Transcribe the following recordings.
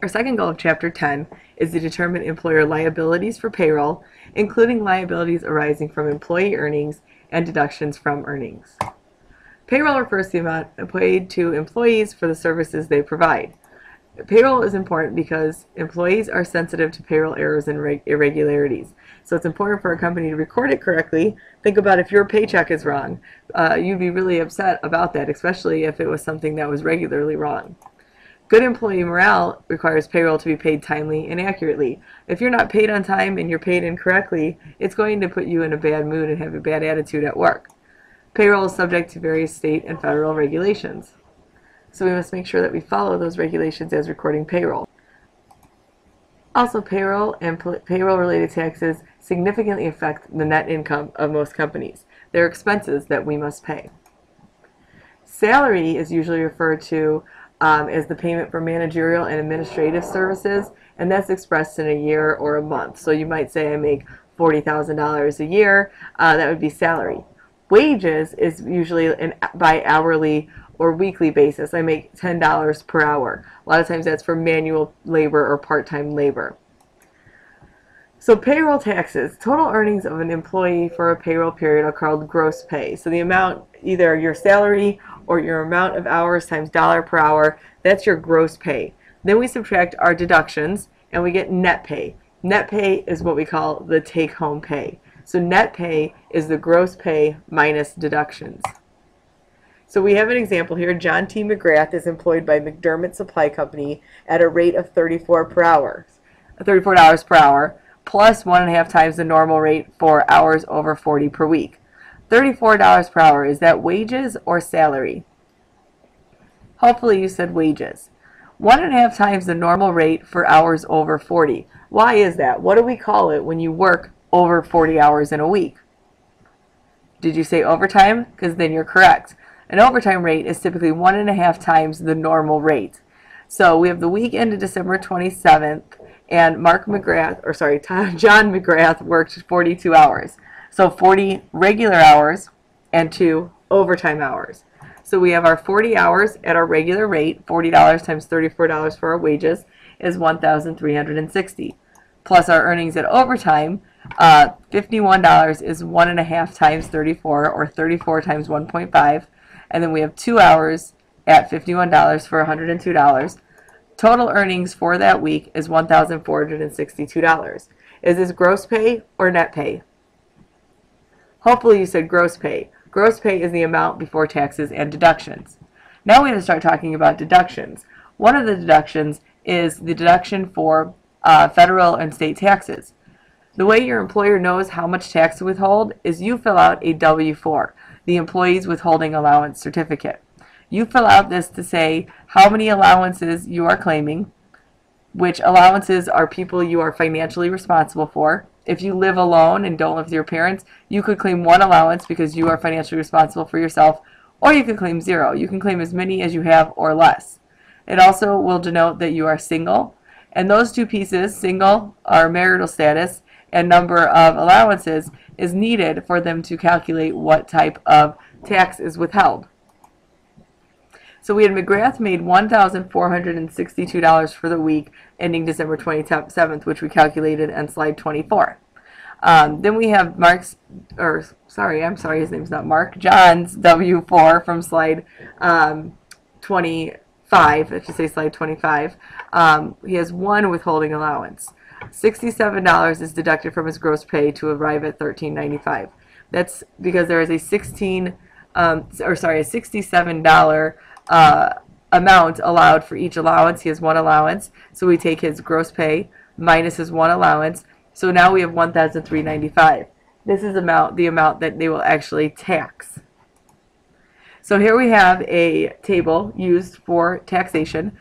Our second goal of Chapter 10 is to determine employer liabilities for payroll, including liabilities arising from employee earnings and deductions from earnings. Payroll refers to the amount paid to employees for the services they provide. Payroll is important because employees are sensitive to payroll errors and irregularities. So it's important for a company to record it correctly. Think about if your paycheck is wrong. You'd be really upset about that, especially if it was something that was regularly wrong. Good employee morale requires payroll to be paid timely and accurately. If you're not paid on time and you're paid incorrectly, it's going to put you in a bad mood and have a bad attitude at work. Payroll is subject to various state and federal regulations. So we must make sure that we follow those regulations as recording payroll. Also, payroll and payroll-related taxes significantly affect the net income of most companies. They're expenses that we must pay. Salary is usually referred to as the payment for managerial and administrative services, and that's expressed in a year or a month. So you might say I make $40,000 a year. That would be salary. Wages is usually by hourly or weekly basis. I make $10 per hour. A lot of times that's for manual labor or part-time labor. So payroll taxes, total earnings of an employee for a payroll period are called gross pay. So the amount, either your salary or your amount of hours times dollar per hour, that's your gross pay. Then we subtract our deductions and we get net pay. Net pay is what we call the take-home pay. So net pay is the gross pay minus deductions. So we have an example here. John T. McGrath is employed by McDermott Supply Company at a rate of $34 per hour, plus 1.5 times the normal rate for hours over 40 per week. $34 per hour, is that wages or salary? Hopefully you said wages. 1.5 times the normal rate for hours over 40. Why is that? What do we call it when you work over 40 hours in a week? Did you say overtime? Because then you're correct. An overtime rate is typically 1.5 times the normal rate. So we have the week ended December 27th, and John McGrath worked 42 hours. So 40 regular hours and 2 overtime hours. So we have our 40 hours at our regular rate, $40 times $34 for our wages is $1,360. Plus our earnings at overtime, $51 is 1.5 times 34, or 34 times 1.5. And then we have 2 hours at $51 for $102. Total earnings for that week is $1,462. Is this gross pay or net pay? Hopefully you said gross pay. Gross pay is the amount before taxes and deductions. Now we have to start talking about deductions. One of the deductions is the deduction for federal and state taxes. The way your employer knows how much tax to withhold is you fill out a W-4, the Employees Withholding Allowance Certificate. You fill out this to say how many allowances you are claiming, which allowances are people you are financially responsible for. If you live alone and don't live with your parents, you could claim 1 allowance because you are financially responsible for yourself, or you could claim 0. You can claim as many as you have or less. It also will denote that you are single, and those 2 pieces, single, our marital status, and number of allowances, is needed for them to calculate what type of tax is withheld. So we had McGrath made $1,462 for the week ending December 27th, which we calculated on slide 24. Then we have his name's not Mark, John's W-4 from slide 25, I should say slide 25. He has 1 withholding allowance. $67 is deducted from his gross pay to arrive at $1,395. That's because there is a $67 amount allowed for each allowance. He has 1 allowance, so we take his gross pay minus his 1 allowance. So now we have $1,395. This is the amount that they will actually tax. So here we have a table used for taxation.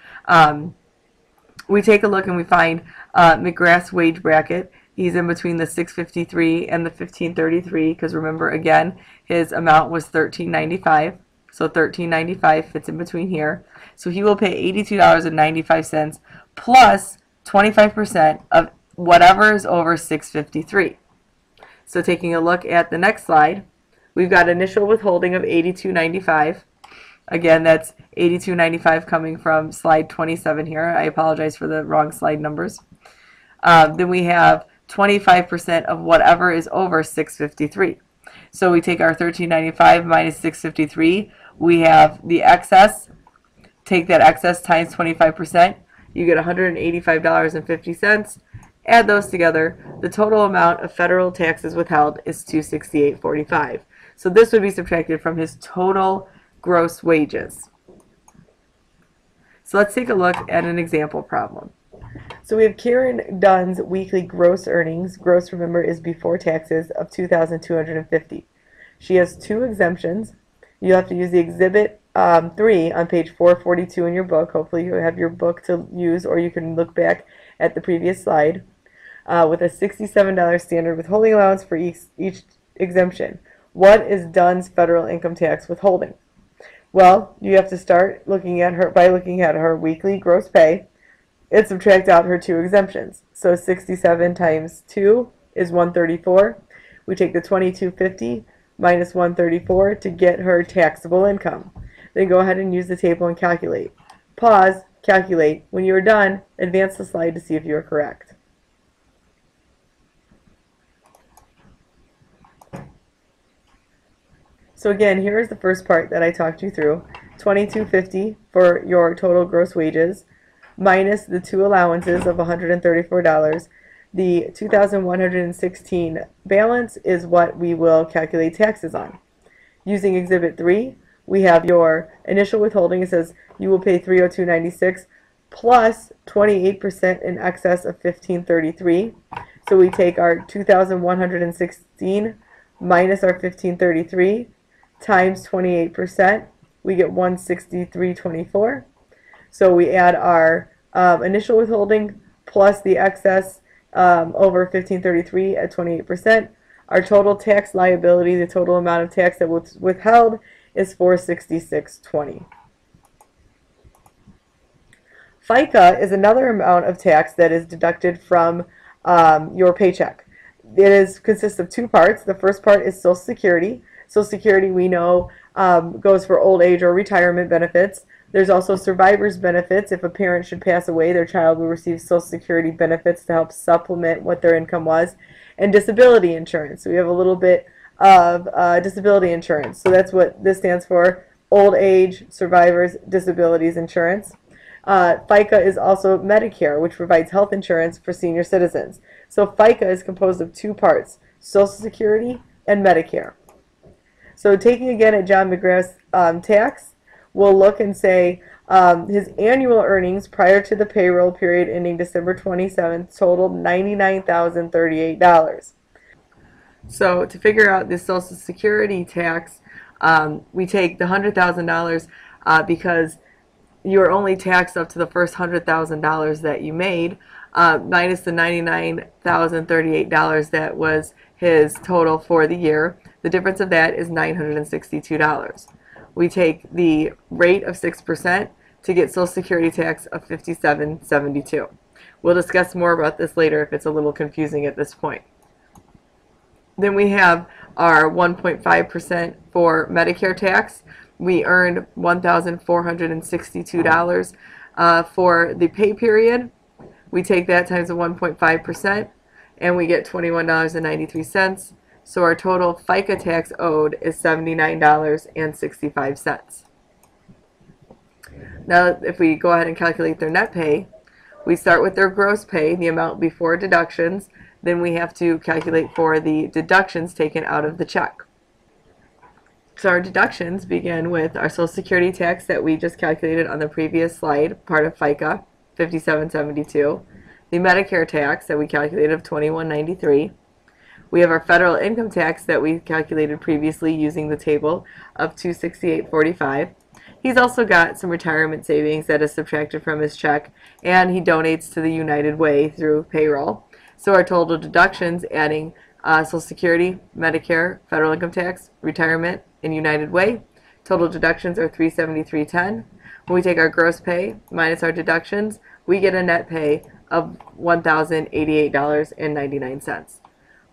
We take a look and we find McGrath's wage bracket. He's in between the $653 and the $1,533, because remember, again, his amount was $1,395. So $1,395 fits in between here. So he will pay $82.95 plus 25% of whatever is over $653. So taking a look at the next slide, we've got initial withholding of $82.95. Again, that's $82.95 coming from slide 27 here. I apologize for the wrong slide numbers. Then we have 25% of whatever is over $653. So we take our $13.95 minus $653. We have the excess. Take that excess times 25%. You get $185.50. Add those together. The total amount of federal taxes withheld is $268.45. So this would be subtracted from his total gross wages. So let's take a look at an example problem. So we have Karen Dunn's weekly gross earnings. Gross, remember, is before taxes of $2,250. She has two exemptions. You have to use the exhibit 3 on page 442 in your book. Hopefully you have your book to use, or you can look back at the previous slide, with a $67 standard withholding allowance for each exemption. What is Dunn's federal income tax withholding? Well, you have to start looking at her weekly gross pay and subtract out her two exemptions. So 67 times 2 is 134. We take the 2250 minus 134 to get her taxable income. Then go ahead and use the table and calculate. Pause, calculate. When you are done, advance the slide to see if you are correct. So again, here is the first part that I talked you through. $22.50 for your total gross wages, minus the two allowances of $134. The $2,116 balance is what we will calculate taxes on. Using Exhibit 3, we have your initial withholding. It says you will pay $302.96 plus 28% in excess of $1,533. So we take our $2,116 minus our $1,533 times 28%. We get $163.24. So we add our initial withholding plus the excess over $1,533 at 28%. Our total tax liability, the total amount of tax that was withheld, is $466.20. FICA is another amount of tax that is deducted from your paycheck. It consists of two parts. The first part is Social Security. Social Security, we know, goes for old age or retirement benefits. There's also survivor's benefits. If a parent should pass away, their child will receive Social Security benefits to help supplement what their income was. And disability insurance. So we have a little bit of disability insurance. So that's what this stands for: old age, survivors, disabilities insurance. FICA is also Medicare, which provides health insurance for senior citizens. So FICA is composed of two parts: Social Security and Medicare. So taking again at John McGrath's tax, we'll look and say his annual earnings prior to the payroll period ending December 27th totaled $99,038. So to figure out the Social Security tax, we take the $100,000 because you're only taxed up to the first $100,000 that you made, minus the $99,038 that was his total for the year. The difference of that is $962. We take the rate of 6% to get Social Security tax of $57.72. We'll discuss more about this later if it's a little confusing at this point. Then we have our 1.5% for Medicare tax. We earned $1,462 for the pay period. We take that times the 1.5% and we get $21.93. So our total FICA tax owed is $79.65. Now if we go ahead and calculate their net pay, we start with their gross pay, the amount before deductions. Then we have to calculate for the deductions taken out of the check. So our deductions begin with our Social Security tax that we just calculated on the previous slide, part of FICA, $57.72. The Medicare tax that we calculated of $21.93. We have our federal income tax that we calculated previously using the table of $268.45. He's also got some retirement savings that is subtracted from his check, and he donates to the United Way through payroll. So our total deductions, adding Social Security, Medicare, federal income tax, retirement, and United Way, total deductions are $373.10. When we take our gross pay minus our deductions, we get a net pay of $1,088.99.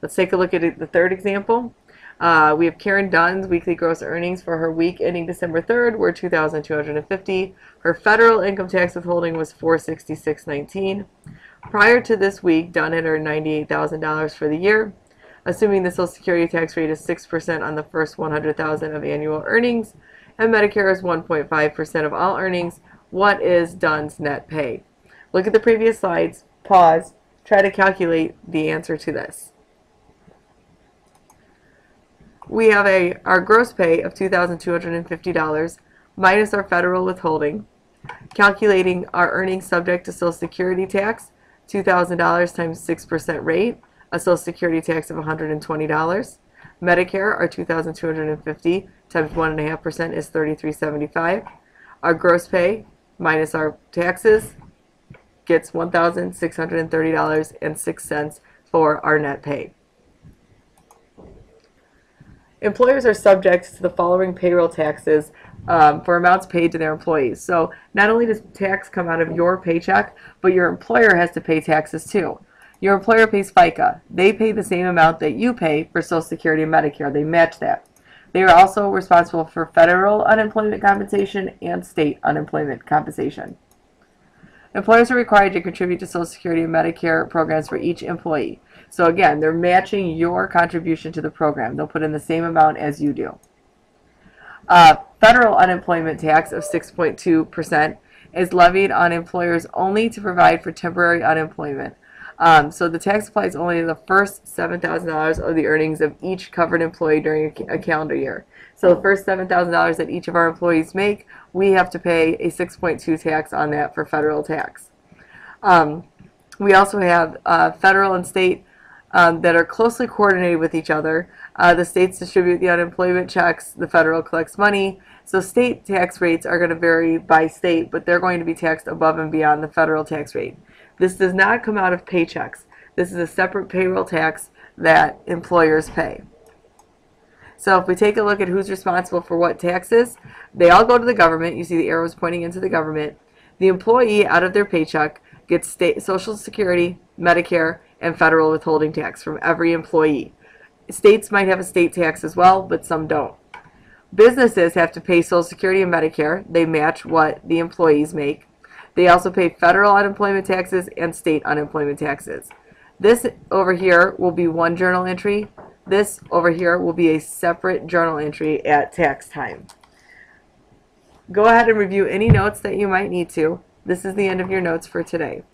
Let's take a look at the third example. We have Karen Dunn's weekly gross earnings for her week ending December 3rd were $2,250. Her federal income tax withholding was $466.19. Prior to this week, Dunn had earned $98,000 for the year. Assuming the Social Security tax rate is 6% on the first $100,000 of annual earnings, and Medicare is 1.5% of all earnings, what is Dunn's net pay? Look at the previous slides, pause, try to calculate the answer to this. We have our gross pay of $2,250 minus our federal withholding. Calculating our earnings subject to Social Security tax, $2,000 times 6% rate, a Social Security tax of $120. Medicare, our $2,250 times 1.5% is $33.75. Our gross pay minus our taxes gets $1,630.06 for our net pay. Employers are subject to the following payroll taxes for amounts paid to their employees. So not only does tax come out of your paycheck, but your employer has to pay taxes too. Your employer pays FICA. They pay the same amount that you pay for Social Security and Medicare. They match that. They are also responsible for federal unemployment compensation and state unemployment compensation. Employers are required to contribute to Social Security and Medicare programs for each employee. So again, they're matching your contribution to the program. They'll put in the same amount as you do. Federal unemployment tax of 6.2% is levied on employers only to provide for temporary unemployment. So the tax applies only to the first $7,000 of the earnings of each covered employee during a calendar year. So the first $7,000 that each of our employees make, we have to pay a 6.2 tax on that for federal tax. We also have federal and state that are closely coordinated with each other. The states distribute the unemployment checks, the federal collects money. So state tax rates are going to vary by state, but they're going to be taxed above and beyond the federal tax rate. This does not come out of paychecks. This is a separate payroll tax that employers pay. So if we take a look at who's responsible for what taxes, they all go to the government. You see the arrows pointing into the government. The employee, out of their paycheck, gets state Social Security, Medicare, and federal withholding tax from every employee. States might have a state tax as well, but some don't. Businesses have to pay Social Security and Medicare. They match what the employees make. They also pay federal unemployment taxes and state unemployment taxes. This over here will be one journal entry. This over here will be a separate journal entry at tax time. Go ahead and review any notes that you might need to. This is the end of your notes for today.